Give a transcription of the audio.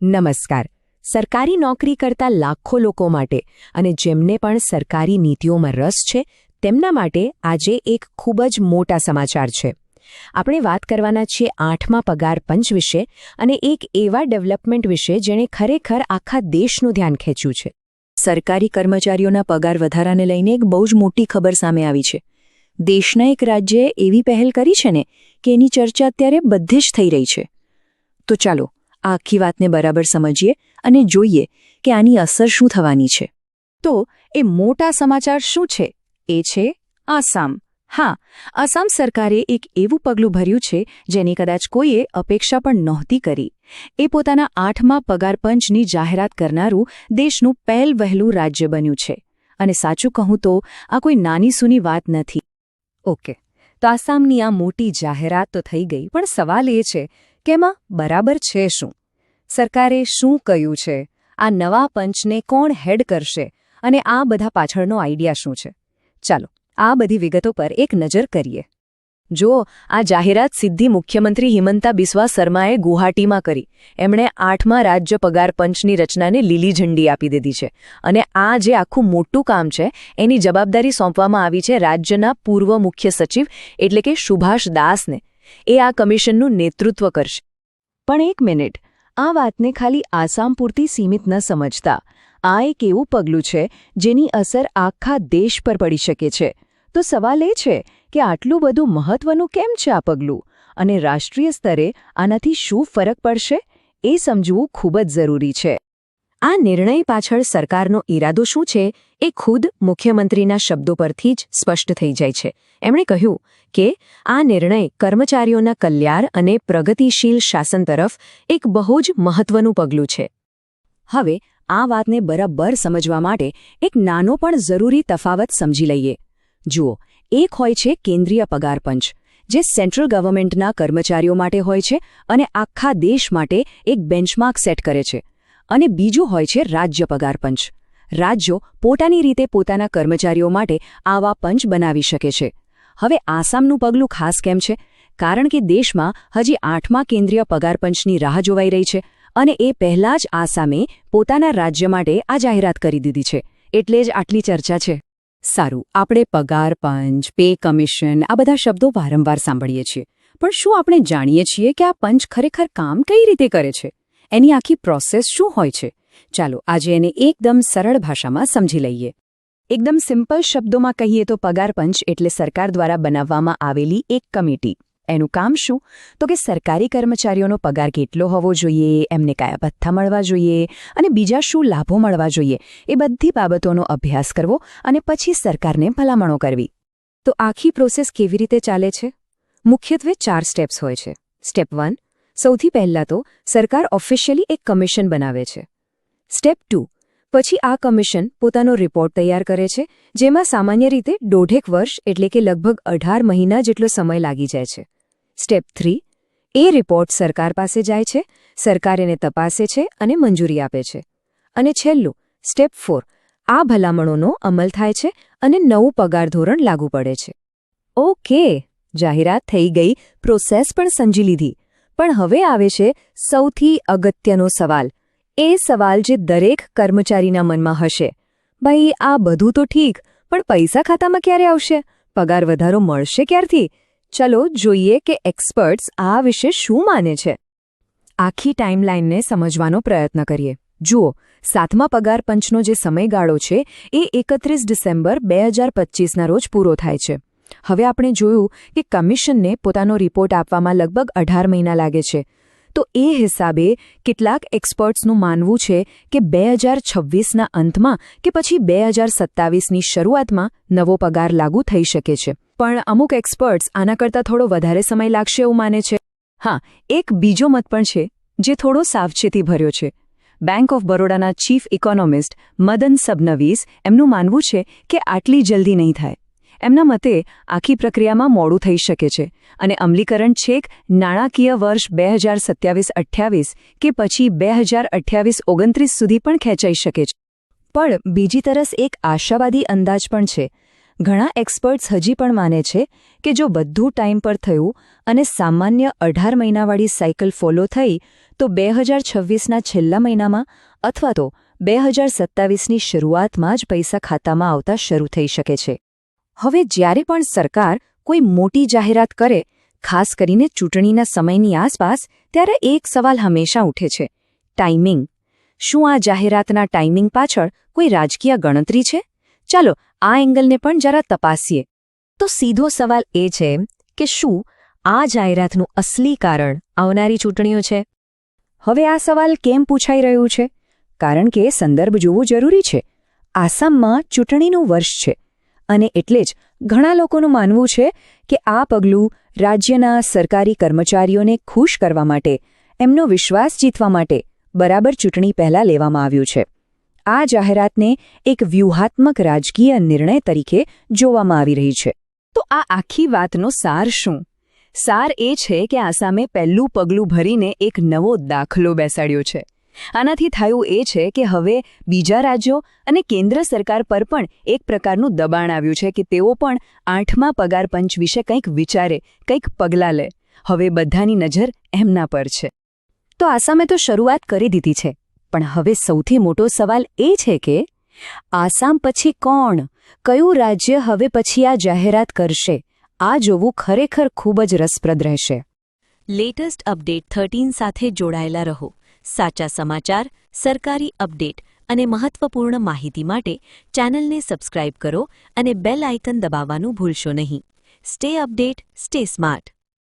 નમસ્કાર. સરકારી નોકરી કરતા લાખો લોકો માટે અને જેમને પણ સરકારી નીતિઓમાં રસ છે તેમના માટે આજે એક ખૂબ જ મોટા સમાચાર છે. આપણે વાત કરવાના છીએ 8મા પગાર પંચ વિશે અને એક એવા ડેવલપમેન્ટ વિશે જેણે ખરેખર આખા દેશનું ધ્યાન ખેંચ્યું છે. સરકારી કર્મચારીઓના પગાર વધારાને લઈને એક બહુ જ મોટી ખબર સામે આવી છે. દેશના એક રાજ્યએ એવી પહેલ કરી છે ને કે એની ચર્ચા અત્યારે બધે જ થઈ રહી છે. તો ચાલો આ આખી વાતને બરાબર સમજીએ અને જોઈએ કે આની અસર શું થવાની છે. તો એ મોટા સમાચાર શું છે? એ છે આસામ. હા, આસામ સરકારે એક એવું પગલું ભર્યું છે જેની કદાચ કોઈએ અપેક્ષા પણ નહોતી કરી. એ પોતાના 8મા પગાર પંચની જાહેરાત કરનારું દેશનું પહેલવહેલું રાજ્ય બન્યું છે. અને સાચું કહું તો આ કોઈ નાની સૂની વાત નથી. ઓકે, તો આસામની આ મોટી જાહેરાત તો થઈ ગઈ, પણ સવાલ એ છે કે એમાં બરાબર છે શું? સરકારે શું કહ્યું છે? આ નવા પંચને કોણ હેડ કરશે? અને આ બધા પાછળનો આઈડિયા શું છે? ચાલો આ બધી વિગતો પર એક નજર કરીએ. જુઓ, આ જાહેરાત સીધી મુખ્યમંત્રી હિમંતા બિસ્વા શર્માએ ગુવાહાટીમાં કરી. એમણે 8મા રાજ્ય પગાર પંચની રચનાને લીલી ઝંડી આપી દીધી છે. અને આ જે આખું મોટું કામ છે એની જવાબદારી સોંપવામાં આવી છે રાજ્યના પૂર્વ મુખ્ય સચિવ એટલે કે સુભાષ દાસને. એ આ કમિશનનું નેતૃત્વ કરશે. પણ એક મિનિટ, આ વાતને ખાલી આસામ પૂરતી સીમિત ન સમજતા. આ એક એવું પગલું છે જેની અસર આખા દેશ પર પડી શકે છે. તો સવાલ એ છે કે આટલું બધું મહત્વનું કેમ છે આ પગલું? અને રાષ્ટ્રીય સ્તરે આનાથી શું ફરક પડશે એ સમજવું ખૂબ જ જરૂરી છે. આ નિર્ણય પાછળ સરકારનો ઈરાદો શું છે એ ખુદ મુખ્યમંત્રીના શબ્દો પરથી જ સ્પષ્ટ થઈ જાય છે. એમણે કહ્યું કે આ નિર્ણય કર્મચારીઓના કલ્યાણ અને પ્રગતિશીલ શાસન તરફ એક બહુ જ મહત્વનું પગલું છે. હવે આ વાતને બરાબર સમજવા માટે એક નાનો પણ જરૂરી તફાવત સમજી લઈએ. જુઓ, એક હોય છે કેન્દ્રીય પગાર પંચ, જે સેન્ટ્રલ ગવર્મેન્ટના કર્મચારીઓ માટે હોય છે અને આખા દેશ માટે એક બેન્ચમાર્ક સેટ કરે છે. અને બીજું હોય છે રાજ્ય પગાર પંચ. રાજ્યો પોતાની રીતે પોતાના કર્મચારીઓ માટે આવા પંચ બનાવી શકે છે. હવે આસામનું પગલું ખાસ કેમ છે? કારણ કે દેશમાં હજી 8મા કેન્દ્રીય પગાર પંચની રાહ જોવાઈ રહી છે અને એ પહેલાં જ આસામે પોતાના રાજ્ય માટે આ જાહેરાત કરી દીધી છે. એટલે જ આટલી ચર્ચા છે. સારું, આપણે પગાર પંચ, પે કમિશન આ બધા શબ્દો વારંવાર સાંભળીએ છીએ. પણ શું આપણે જાણીએ છીએ કે આ પંચ ખરેખર કામ કઈ રીતે કરે છે? એની આખી પ્રોસેસ શું હોય છે? ચાલો આજે એને એકદમ સરળ ભાષામાં સમજી લઈએ. એકદમ સિમ્પલ શબ્દોમાં કહીએ તો પગાર પંચ એટલે સરકાર દ્વારા બનાવવામાં આવેલી એક કમિટી. એનું કામ શું? તો કે સરકારી કર્મચારીઓનો પગાર કેટલો હોવો જોઈએ, એમને કયા ભથ્થા મળવા જોઈએ અને બીજા શું લાભો મળવા જોઈએ એ બધી બાબતોનો અભ્યાસ કરવો અને પછી સરકારને ભલામણો કરવી. તો આખી પ્રોસેસ કેવી રીતે ચાલે છે? મુખ્યત્વે 4 સ્ટેપ્સ હોય છે. સ્ટેપ 1, સૌથી પહેલાં તો સરકાર ઓફિશિયલી એક કમિશન બનાવે છે. સ્ટેપ 2, પછી આ કમિશન પોતાનો રિપોર્ટ તૈયાર કરે છે, જેમાં સામાન્ય રીતે 1.5 વર્ષ એટલે કે લગભગ 18 મહિના જેટલો સમય લાગી જાય છે. સ્ટેપ 3, એ રિપોર્ટ સરકાર પાસે જાય છે, સરકાર એને તપાસે છે અને મંજૂરી આપે છે. અને છેલ્લું સ્ટેપ 4, આ ભલામણોનો અમલ થાય છે અને નવું પગાર ધોરણ લાગુ પડે છે. ઓકે, જાહેરાત થઈ ગઈ, પ્રોસેસ પણ સમજી લીધી. પણ હવે આવે છે સૌથી અગત્યનો સવાલ. એ સવાલ જે દરેક કર્મચારીના મનમાં હશે. ભાઈ, આ બધું તો ઠીક, પણ પૈસા ખાતામાં ક્યારે આવશે? પગાર વધારો મળશે ક્યારથી? ચલો જોઈએ કે એક્સપર્ટ્સ આ વિશે શું માને છે. આખી ટાઈમલાઈનને સમજવાનો પ્રયત્ન કરીએ. જુઓ, 7મા પગાર પંચનો જે સમયગાળો છે એ 31 ડિસેમ્બર 2025ના રોજ પૂરો થાય છે. હવે આપણે જોયું કે કમિશનને પોતાનો રિપોર્ટ આપવામાં લગભગ 18 મહિના લાગે છે. તો એ હિસાબે કેટલાક એક્સપર્ટ્સનું માનવું છે કે 2026ના અંતમાં કે પછી 2027ની શરૂઆતમાં નવો પગાર લાગુ થઈ શકે છે. પણ અમુક એક્સપર્ટ્સ આના કરતાં થોડો વધારે સમય લાગશે એવું માને છે. હા, એક બીજો મત પણ છે જે થોડો સાવચેતી ભર્યો છે. બેંક ઓફ બરોડાના ચીફ ઇકોનોમિસ્ટ મદન સબનવીસ એમનું માનવું છે કે આટલી જલ્દી નહીં થાય. એમના મતે આખી પ્રક્રિયામાં મોડું થઈ શકે છે અને અમલીકરણ છેક નાણાકીય વર્ષ 2027-28 કે પછી 2028-29 સુધી પણ ખેંચાઈ શકે છે. પણ બીજી તરફ એક આશાવાદી અંદાજ પણ છે. ઘણા એક્સપર્ટ્સ હજી પણ માને છે કે જો બધું ટાઈમ પર થયું અને સામાન્ય 18 મહિનાવાળી સાયકલ ફોલો થઈ તો 2026ના છેલ્લા મહિનામાં અથવા તો 2027ની શરૂઆતમાં જ પૈસા ખાતામાં આવતા શરૂ થઈ શકે છે. હવે જ્યારે પણ સરકાર કોઈ મોટી જાહેરાત કરે, ખાસ કરીને ચૂંટણીના સમયની આસપાસ, ત્યારે એક સવાલ હંમેશા ઉઠે છે: ટાઈમિંગ. શું આ જાહેરાતના ટાઈમિંગ પાછળ કોઈ રાજકીય ગણતરી છે? ચાલો આ એંગલને પણ જરા તપાસીએ. તો સીધો સવાલ એ છે કે શું આ જાહેરાતનું અસલી કારણ આવનારી ચૂંટણીઓ છે? હવે આ સવાલ કેમ પૂછાઈ રહ્યું છે? કારણ કે સંદર્ભ જોવો જરૂરી છે. આસામમાં ચૂંટણીનું વર્ષ છે અને એટલે જ ઘણા લોકોનું માનવું છે કે આ પગલું રાજ્યના સરકારી કર્મચારીઓને ખુશ કરવા માટે, એમનો વિશ્વાસ જીતવા માટે બરાબર ચૂંટણી પહેલાં લેવામાં આવ્યું છે. આ જાહેરાતને એક વ્યૂહાત્મક રાજકીય નિર્ણય તરીકે જોવામાં આવી રહી છે. તો આ આખી વાતનો સાર શું? સાર એ છે કે આસામે પહેલું પગલું ભરીને એક નવો દાખલો બેસાડ્યો છે. આનાથી થયું એ છે કે હવે બીજા રાજ્યો અને કેન્દ્ર સરકાર પર પણ એક પ્રકારનું દબાણ આવ્યું છે કે તેઓ પણ 8મા પગાર પંચ વિશે કંઈક વિચારે, કંઈક પગલાં લે. હવે બધાની નજર એમના પર છે. તો આસામે તો શરૂઆત કરી દીધી છે, પણ હવે સૌથી મોટો સવાલ એ છે કે આસામ પછી કોણ? કયું રાજ્ય હવે પછી આ જાહેરાત કરશે? આ જોવું ખરેખર ખૂબ જ રસપ્રદ રહેશે. લેટેસ્ટ અપડેટ 13 સાથે જોડાયેલા રહો. સાચા સમાચાર, સરકારી અપડેટ અને મહત્વપૂર્ણ માહિતી માટે ચેનલને સબસ્ક્રાઇબ કરો અને બેલ આઇકન દબાવવાનું ભૂલશો નહીં. Stay update, stay smart.